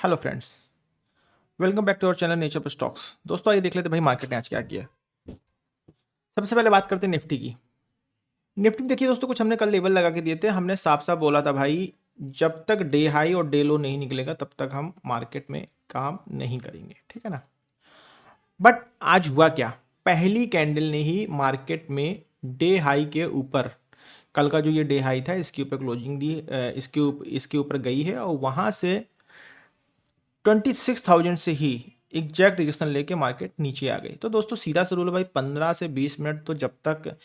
Hello friends, welcome back to our channel nature पर stocks. दोस्तों आइए देख लेते हैं भाई मार्केट ने आज क्या किया। सबसे पहले बात करते हैं निफ्टी की। निफ्टी में देखिए दोस्तों, कुछ हमने कल लेवल लगा के दिए थे। हमने साफ साफ बोला था भाई, जब तक डे हाई और डे लो नहीं निकलेगा तब तक हम मार्केट में काम नहीं करेंगे, ठीक है ना। बट आज हुआ क्या, पहली कैंडल ने ही मार्केट में डे हाई के ऊपर, कल का जो ये डे हाई था इसके ऊपर क्लोजिंग दी, इसके ऊपर गई है और वहां से 26,000 से ही एग्जैक्ट रिजेक्शन लेके मार्केट नीचे आ गई। तो दोस्तों सीधा सा रूल है भाई, 15 से 20 मिनट तो जब तक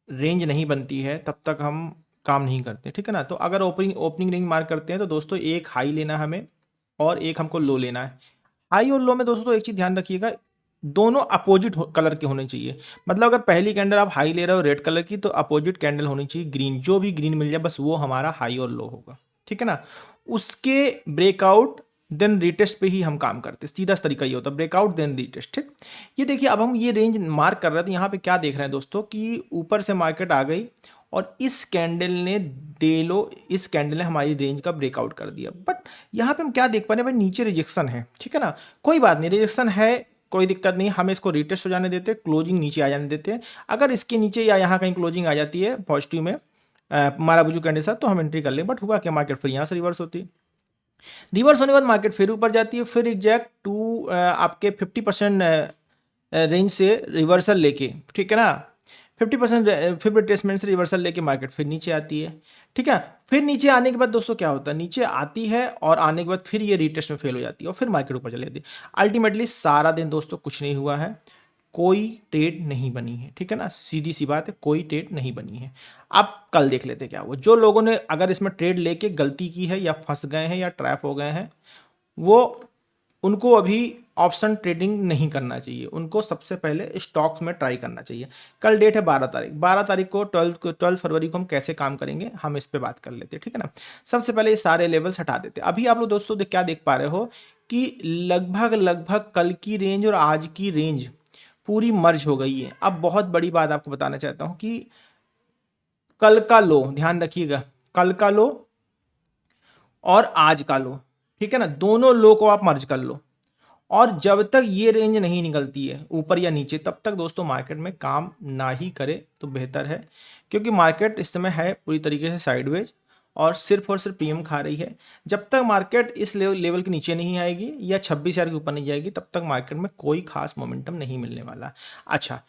रेंज नहीं बनती है तब तक हम काम नहीं करते, ठीक है ना। तो अगर ओपनिंग ओपनिंग रेंज मार्क करते हैं तो दोस्तों एक हाई लेना हमें और एक हमको लो लेना है। हाई और लो में दोस्तों एक चीज ध्यान रखिएगा, दोनों अपोजिट कलर के होने चाहिए। मतलब अगर पहली कैंडल आप हाई ले रहे हो रेड कलर की, तो अपोजिट कैंडल होनी चाहिए ग्रीन। जो भी ग्रीन मिल जाए बस वो हमारा हाई और लो होगा, ठीक है ना। उसके ब्रेकआउट देन रीटेस्ट पे ही हम काम करते हैं। सीधा तरीका ये होता है, ब्रेकआउट देन रीटेस्ट, ठीक। ये देखिए, अब हम ये रेंज मार्क कर रहे थे। यहाँ पे क्या देख रहे हैं दोस्तों कि ऊपर से मार्केट आ गई और इस कैंडल ने डे लो, इस कैंडल ने हमारी रेंज का ब्रेकआउट कर दिया। बट यहाँ पे हम क्या देख पा रहे हैं भाई, नीचे रिजेक्शन है, ठीक है ना। कोई बात नहीं, रिजेक्शन है, कोई दिक्कत नहीं, हम इसको रिटेस्ट हो जाने देते हैं, क्लोजिंग नीचे आ जाने देते हैं। अगर इसके नीचे या यहाँ कहीं क्लोजिंग आ जाती है पॉजिटिव में हमारा बुजू कैंडल साथ, तो हम एंट्री कर लें। बट हुआ क्या, मार्केट फिर यहाँ से रिवर्स होती है। रिवर्स होने के बाद मार्केट फिर ऊपर जाती है, फिर एग्जैक्ट टू आपके 50% रेंज से रिवर्सल लेके, ठीक है ना, 50% फिर रिट्रेसमेंट से रिवर्सल लेके मार्केट फिर नीचे आती है, ठीक है। फिर नीचे आने के बाद दोस्तों क्या होता है, नीचे आती है और आने के बाद फिर ये रिटेस्ट में फेल हो जाती है और फिर मार्केट ऊपर चली जाती है। अल्टीमेटली सारा दिन दोस्तों कुछ नहीं हुआ है, कोई ट्रेड नहीं बनी है, ठीक है ना। सीधी सी बात है, कोई ट्रेड नहीं बनी है। अब कल देख लेते क्या हुआ। जो लोगों ने अगर इसमें ट्रेड लेके गलती की है या फंस गए हैं या ट्रैप हो गए हैं, वो उनको अभी ऑप्शन ट्रेडिंग नहीं करना चाहिए। उनको सबसे पहले स्टॉक्स में ट्राई करना चाहिए। कल डेट है 12 तारीख, 12 तारीख को 12 फरवरी को हम कैसे काम करेंगे हम इस पे बात कर लेते हैं, ठीक है ना। सबसे पहले ये सारे लेवल्स हटा देते हैं। अभी आप लोग दोस्तों क्या देख पा रहे हो कि लगभग लगभग कल की रेंज और आज की रेंज पूरी मर्ज हो गई है। अब बहुत बड़ी बात आपको बताना चाहता हूं कि कल का लो, ध्यान रखिएगा, कल का लो और आज का लो, ठीक है ना, दोनों लो को आप मर्ज कर लो। और जब तक ये रेंज नहीं निकलती है ऊपर या नीचे, तब तक दोस्तों मार्केट में काम ना ही करे तो बेहतर है। क्योंकि मार्केट इस समय है पूरी तरीके से साइडवेज और सिर्फ प्रीमियम खा रही है। जब तक मार्केट इस लेवल के नीचे नहीं आएगी या 26,000 के ऊपर नहीं जाएगी, तब तक मार्केट में कोई खास मोमेंटम नहीं मिलने वाला। अच्छा,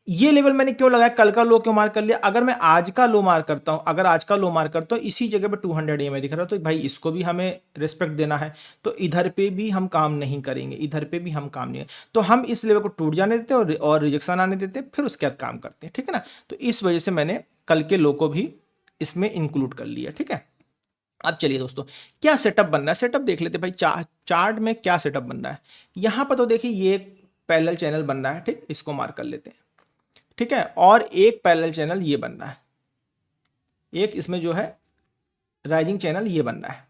ये लेवल मैंने क्यों लगाया, कल का लो क्यों मार्क कर लिया। अगर मैं आज का लो मार्क करता हूं, अगर आज का लो मार्क करता हूं इसी जगह पे 200 EMA दिख रहा है, तो भाई इसको भी हमें रिस्पेक्ट देना है। तो इधर पे भी हम काम नहीं करेंगे, इधर पे भी हम काम नहीं, तो हम इस लेवल को टूट जाने देते हैं और रिजेक्शन आने देते हैं, फिर उसके बाद काम करते हैं, ठीक है ना। तो इस वजह से मैंने कल के लो को भी इसमें इंक्लूड कर लिया, ठीक है। अब चलिए दोस्तों, क्या सेटअप बन रहा है, सेटअप देख लेते हैं भाई। चार्ट में क्या सेटअप बन रहा है। यहां पर तो देखिए ये पैरेलल चैनल बन रहा है, ठीक, इसको मार्क कर लेते हैं, ठीक है। और एक पैरेलल चैनल ये बन रहा है, एक इसमें जो है राइजिंग चैनल ये बन रहा है,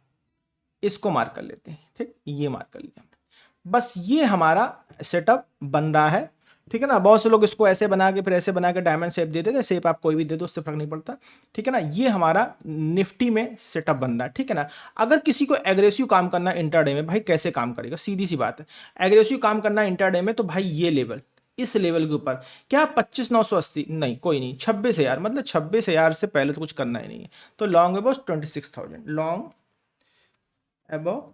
इसको मार्क कर लेते हैं, ठीक, ये मार्क कर लिया हमने। बस ये हमारा सेटअप बन रहा है, ठीक है ना। बहुत से लोग इसको ऐसे बना के फिर ऐसे बना के डायमंड शेप दे देते, शेप आप कोई भी दे दो उससे फर्क नहीं पड़ता, ठीक है ना। ये हमारा निफ्टी में सेटअप बन रहा है, ठीक है ना। अगर किसी को एग्रेसिव काम करना इंट्राडे में, भाई कैसे काम करेगा, सीधी सी बात है। एग्रेसिव काम करना इंट्राडे में तो भाई ये लेवल, इस लेवल के ऊपर क्या 25,980 नहीं, कोई नहीं, 26,000, मतलब 26,000 से पहले तो कुछ करना ही नहीं है। तो लॉन्ग अबव 26,000, लॉन्ग अबव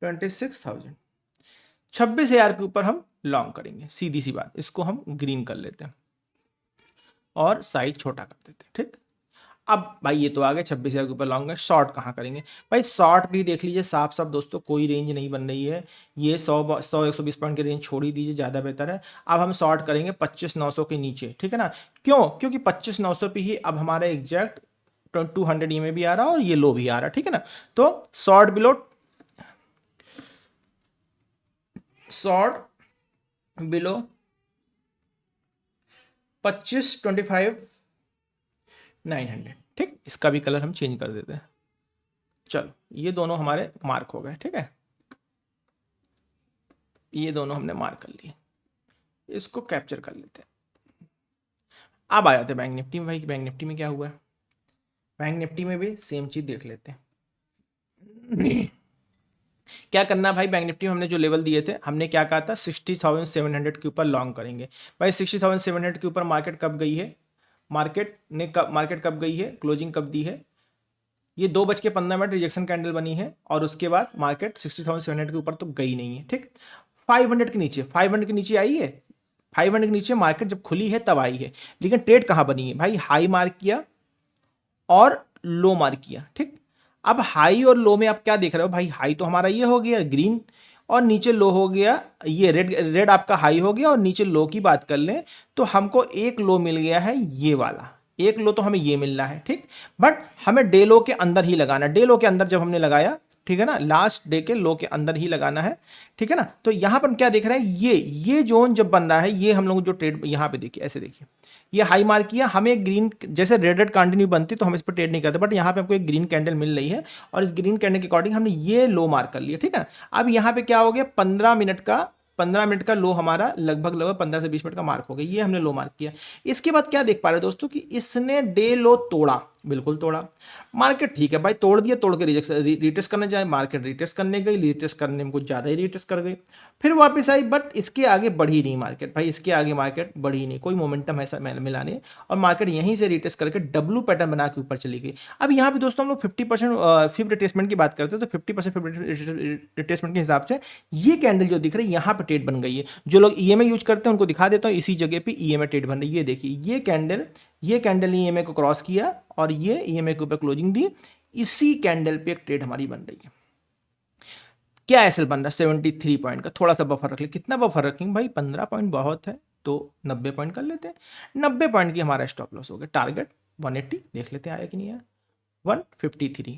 26,000, 26,000 के ऊपर हम लॉन्ग करेंगे, सीधी सी बात। इसको हम ग्रीन कर लेते हैं और साइज छोटा कर देते हैं, ठीक। अब भाई ये तो आ गए 26,000 के ऊपर लॉन्ग है। शॉर्ट कहाँ करेंगे भाई, शॉर्ट भी देख लीजिए साफ साफ दोस्तों, कोई रेंज नहीं बन रही है। ये 100 120 पॉइंट की रेंज छोड़ ही दीजिए, ज़्यादा बेहतर है। अब हम शॉर्ट करेंगे 25,900 के नीचे, ठीक है ना। क्यों, क्योंकि 25,900 पे ही अब हमारा एग्जैक्ट 200 EMA भी आ रहा है और ये लो भी आ रहा है, ठीक है ना। तो शॉर्ट बिलो, शॉर्ट बिलो 25,25,900, ठीक। इसका भी कलर हम चेंज कर देते हैं। चलो ये दोनों हमारे मार्क हो गए, ठीक है, ये दोनों हमने मार्क कर लिए, इसको कैप्चर कर लेते हैं। अब आ जाते हैं बैंक निफ्टी में। भाई बैंक निफ्टी में क्या हुआ है, बैंक निफ्टी में भी सेम चीज देख लेते हैं। क्या करना भाई, बैंक निफ्टी में हमने जो लेवल दिए थे, हमने क्या कहा था 60,700 के ऊपर लॉन्ग करेंगे। भाई 60,700 के ऊपर मार्केट कब गई है, मार्केट कब गई है, क्लोजिंग कब दी है, ये 2:15 रिजेक्शन कैंडल बनी है और उसके बाद मार्केट 60,700 के ऊपर तो गई नहीं है। ठीक, 500 के नीचे, 500 के नीचे आई है, 500 के नीचे मार्केट जब खुली है तब आई है, लेकिन ट्रेड कहाँ बनी है भाई, हाई मार्क किया और लो मार्क किया। ठीक, अब हाई और लो में आप क्या देख रहे हो भाई, हाई तो हमारा ये हो गया ग्रीन और नीचे लो हो गया, ये रेड आपका हाई हो गया और नीचे लो की बात कर लें तो हमको एक लो मिल गया है, ये वाला एक लो तो हमें ये मिल रहा है। ठीक, बट हमें डे लो के अंदर ही लगाना, डे लो के अंदर जब हमने लगाया, ठीक है ना, लास्ट डे के लो के अंदर ही लगाना है। ठीक है ना, तो यहां पर क्या देख रहे हैं, ये जोन जब बन रहा है, ये हम लोग जो ट्रेड यहां पे देखिए, ऐसे देखिए, ये हाई मार्क किया, हमें ग्रीन जैसे रेड कंटिन्यू बनती तो हम इस पर ट्रेड नहीं करते, बट यहाँ पे हमको एक ग्रीन कैंडल मिल रही है और इस ग्रीन कैंडल के अकॉर्डिंग हमने ये लो मार्क कर लिया। ठीक है, अब यहाँ पे क्या हो गया, 15 मिनट का लो हमारा लगभग 15 से 20 मिनट का मार्क हो गया, ये हमने लो मार्क किया। इसके बाद क्या देख पा रहे हैं दोस्तों कि इसने डे लो तोड़ा, बिल्कुल तोड़ा, मार्केट ठीक है भाई तोड़ दिया, तोड़ के रिटेस्ट करने जाए, मार्केट रिटेस्ट करने गई, रिटेस्ट करने में कुछ ज़्यादा ही रिटेस्ट कर गई, फिर वापस आई, बट इसके आगे बढ़ी नहीं मार्केट भाई, इसके आगे मार्केट बढ़ी नहीं, कोई मोमेंटम ऐसा मिला नहीं और मार्केट यहीं से रिटेस्ट करके डब्लू पैटर्न बना के ऊपर चली गई। अब यहाँ पे दोस्तों हम लोग 50% फिफ्ट रिटेसमेंट की बात करते हैं, तो 50% रिटेसमेंट के हिसाब से ये कैंडल जो दिख रही है यहाँ पे ट्रेड बन गई है। जो लोग ईएमए यूज करते हैं उनको दिखा देता हूँ, इसी जगह पे ईएमए ट्रेड बन रही है। ये देखिए, ये कैंडल ईएमए को क्रॉस किया और ये ईएमए के ऊपर क्लोजिंग दी, इसी कैंडल पे एक ट्रेड हमारी बन रही है। क्या एसएल बन रहा है 73 पॉइंट का, थोड़ा सा बफर रख ले, कितना बफर रखेंगे भाई, 15 पॉइंट बहुत है तो 90 पॉइंट कर लेते हैं, 90 पॉइंट की हमारा स्टॉप लॉस हो गया, टारगेट 180 देख लेते हैं आया कि नहीं आया, 153,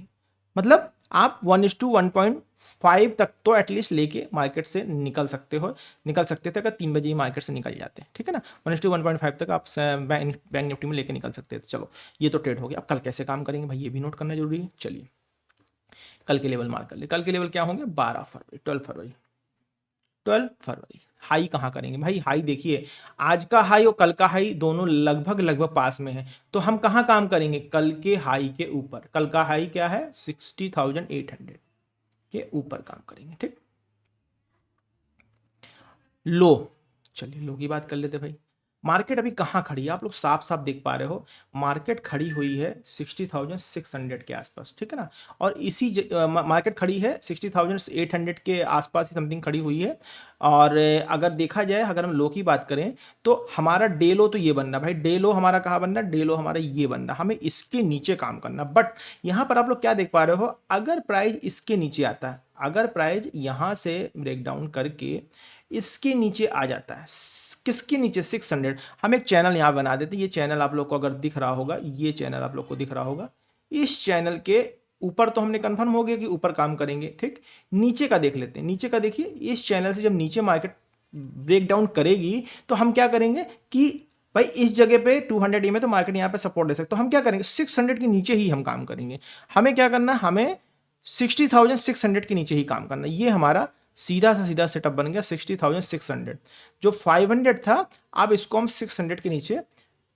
मतलब आप 1:1.5 तक तो एटलीस्ट लेके मार्केट से निकल सकते थे अगर 3 बजे ही मार्केट से निकल जाते हैं। ठीक है ना, 1:1.5 तक आप बैंक निफ्टी में लेके निकल सकते थे। चलो ये तो ट्रेड हो गया, अब कल कैसे काम करेंगे भाई, ये भी नोट करना जरूरी है। चलिए कल के लेवल मार्क कर ले, कल के लेवल क्या होंगे, 12 फरवरी हाई कहाँ करेंगे भाई, हाई देखिए, आज का हाई और कल का हाई दोनों लगभग पास में है, तो हम कहाँ काम करेंगे, कल के हाई के ऊपर। कल का हाई क्या है, 60,800 के ऊपर काम करेंगे। ठीक, लो, चलिए लो की बात कर लेते भाई, मार्केट अभी कहाँ खड़ी है, आप लोग साफ साफ देख पा रहे हो, मार्केट खड़ी हुई है 60,600 के आसपास। ठीक है ना, और इसी मार्केट खड़ी है 60,800 के आसपास ही समथिंग खड़ी हुई है। और अगर देखा जाए, अगर हम लो की बात करें तो हमारा डे लो तो ये बन रहा भाई, डे लो हमारा कहाँ बन रहा है, डे लो हमारा ये बन रहा, हमें इसके नीचे काम करना। बट यहाँ पर आप लोग क्या देख पा रहे हो, अगर प्राइस इसके नीचे आता है, अगर प्राइस यहाँ से ब्रेकडाउन करके इसके नीचे आ जाता है, किसके नीचे, 600, हम एक चैनल यहाँ बना देते हैं, ये चैनल आप लोग को अगर दिख रहा होगा, ये चैनल आप लोग को दिख रहा होगा, इस चैनल के ऊपर तो हमने कंफर्म हो गया कि ऊपर काम करेंगे। ठीक, नीचे का देख लेते हैं, नीचे का देखिए, इस चैनल से जब नीचे मार्केट ब्रेक डाउन करेगी तो हम क्या करेंगे कि भाई इस जगह पे 200 ई में तो मार्केट यहाँ पे सपोर्ट दे सकते, तो हम क्या करेंगे 600 के नीचे ही हम काम करेंगे। हमें क्या करना, हमें 60,600 के नीचे ही काम करना, ये हमारा सीधा सा सीधा सेटअप बन गया 60,600। जो 500 था, अब इसको हम 600 के नीचे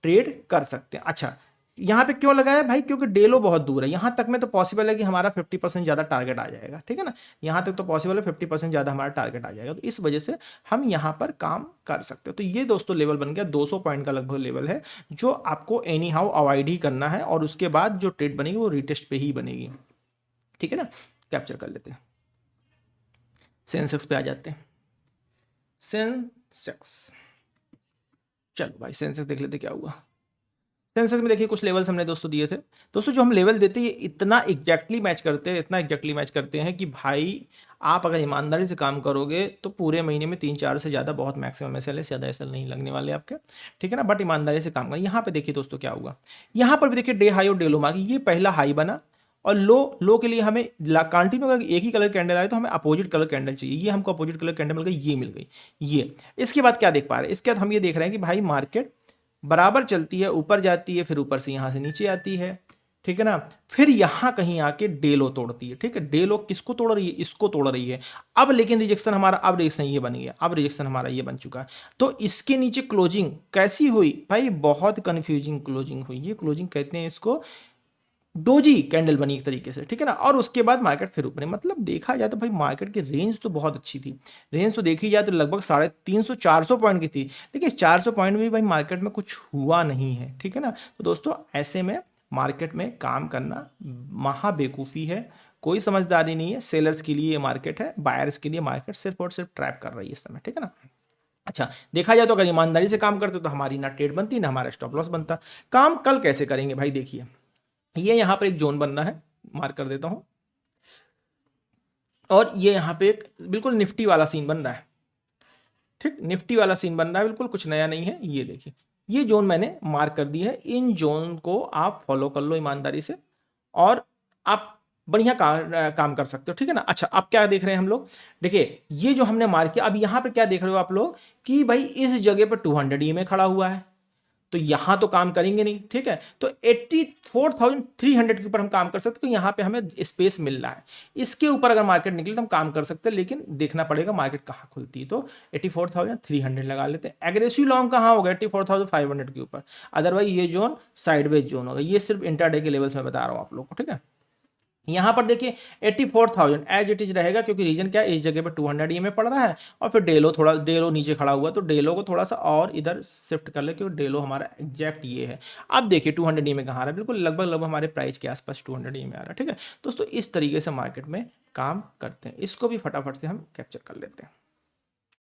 ट्रेड कर सकते हैं। अच्छा, यहाँ पे क्यों लगाया भाई, क्योंकि डेलो बहुत दूर है, यहाँ तक में तो पॉसिबल है कि हमारा 50% ज़्यादा टारगेट आ जाएगा। ठीक है ना, यहाँ तक तो पॉसिबल है 50% ज़्यादा हमारा टारगेट आ जाएगा, तो इस वजह से हम यहाँ पर काम कर सकते हो। तो ये दोस्तों लेवल बन गया, 200 पॉइंट का लगभग लेवल है, जो आपको एनी हाउ अवॉइड ही करना है, और उसके बाद जो ट्रेड बनेगी वो रिटेस्ट पे ही बनेगी। ठीक है ना, कैप्चर कर लेते हैं, सेंसेक्स पे आ जाते हैं, सेंसेक्स, चलो भाई सेंसेक्स देख लेते क्या हुआ। सेंसेक्स में देखिए कुछ लेवल्स हमने दोस्तों दिए थे, दोस्तों जो हम लेवल देते हैं ये इतना एग्जैक्टली मैच करते हैं कि भाई आप अगर ईमानदारी से काम करोगे तो पूरे महीने में 3-4 से ज़्यादा बहुत मैक्सिमम एसएल है, ज़्यादा एसएल नहीं लगने वाले आपके। ठीक है ना, बट ईमानदारी से काम करें। यहाँ पे देखिए दोस्तों क्या हुआ, यहाँ पर भी देखिए डे हाई और डे लो मार्क, ये पहला हाई बना और लो के लिए हमें कंटिन्यू अगर एक ही कलर कैंडल आए तो हमें अपोजिट कलर कैंडल चाहिए, ये हमको अपोजिट कलर कैंडल मिल गई, ये मिल गई ये। इसके बाद क्या देख पा रहे हैं, इसके बाद हम ये देख रहे हैं कि भाई मार्केट बराबर चलती है, ऊपर जाती है, फिर ऊपर से यहाँ से नीचे आती है। ठीक है ना, फिर यहाँ कहीं आके डे लो तोड़ती है। ठीक है, डे लो किसको तोड़ रही है, इसको तोड़ रही है। अब लेकिन रिजेक्शन हमारा, अब रिजेक्शन ये बन गया, अब रिजेक्शन हमारा ये बन चुका है। तो इसके नीचे क्लोजिंग कैसी हुई भाई, बहुत कंफ्यूजिंग क्लोजिंग हुई। ये क्लोजिंग कहते हैं इसको डोजी कैंडल बनी एक तरीके से, ठीक है ना, और उसके बाद मार्केट फिर ऊपर, मतलब देखा जाए तो भाई मार्केट की रेंज तो बहुत अच्छी थी। रेंज तो देखी जाए तो लगभग 350-400 पॉइंट की थी, लेकिन 400 पॉइंट में भी भाई मार्केट में कुछ हुआ नहीं है, ठीक है ना। तो दोस्तों ऐसे में मार्केट में काम करना महा बेवकूफ़ी है, कोई समझदारी नहीं है। सेलर्स के लिए ये मार्केट है, बायर्स के लिए मार्केट सिर्फ और सिर्फ ट्रैप कर रही है इस समय, ठीक है ना। अच्छा, देखा जाए तो अगर ईमानदारी से काम करते तो हमारी ना ट्रेड बनती ना हमारा स्टॉप लॉस बनता। काम कल कैसे करेंगे भाई, देखिए ये यहाँ पर एक जोन बनना है, मार्क कर देता हूँ, और ये यहाँ पे एक बिल्कुल निफ्टी वाला सीन बन रहा है, ठीक, निफ्टी वाला सीन बन रहा है, बिल्कुल कुछ नया नहीं है। ये देखिए ये जोन मैंने मार्क कर दी है, इन जोन को आप फॉलो कर लो ईमानदारी से और आप बढ़िया काम कर सकते हो, ठीक है ना। अच्छा, अब क्या देख रहे हैं हम लोग, देखिए ये जो हमने मार्क किया, अब यहाँ पे क्या देख रहे हो आप लोग कि भाई इस जगह पर 200 EMA खड़ा हुआ है, तो यहां तो काम करेंगे नहीं, ठीक है। तो 84,300 के ऊपर हम काम कर सकते हैं, तो यहां पे हमें स्पेस मिल रहा है। इसके ऊपर अगर मार्केट निकले तो हम काम कर सकते हैं, लेकिन देखना पड़ेगा मार्केट कहां खुलती है। तो 84,300 लगा लेते हैं। एग्रेसिव लॉन्ग कहां होगा, 84,500 के ऊपर। अदरवाइज ये जोन साइडवेज जोन होगा। ये सिर्फ इंटरडे के लेवल्स में बता रहा हूं आप लोग को, ठीक है। यहां पर देखिए 84,000 एज इट इज रहेगा, क्योंकि रीजन क्या है, इस जगह पर 200 EMA पड़ रहा है, और फिर डेलो नीचे खड़ा हुआ, तो डेलो को थोड़ा सा और इधर शिफ्ट कर ले, क्योंकि डेलो हमारा एग्जैक्ट ये है। अब देखिए 200 EMA कहाँ आ रहा है, बिल्कुल लगभग हमारे प्राइस के आसपास 200 EMA आ रहा है, ठीक है दोस्तों। इस तरीके से मार्केट में काम करते हैं, इसको भी फटाफट से हम कैप्चर कर लेते हैं।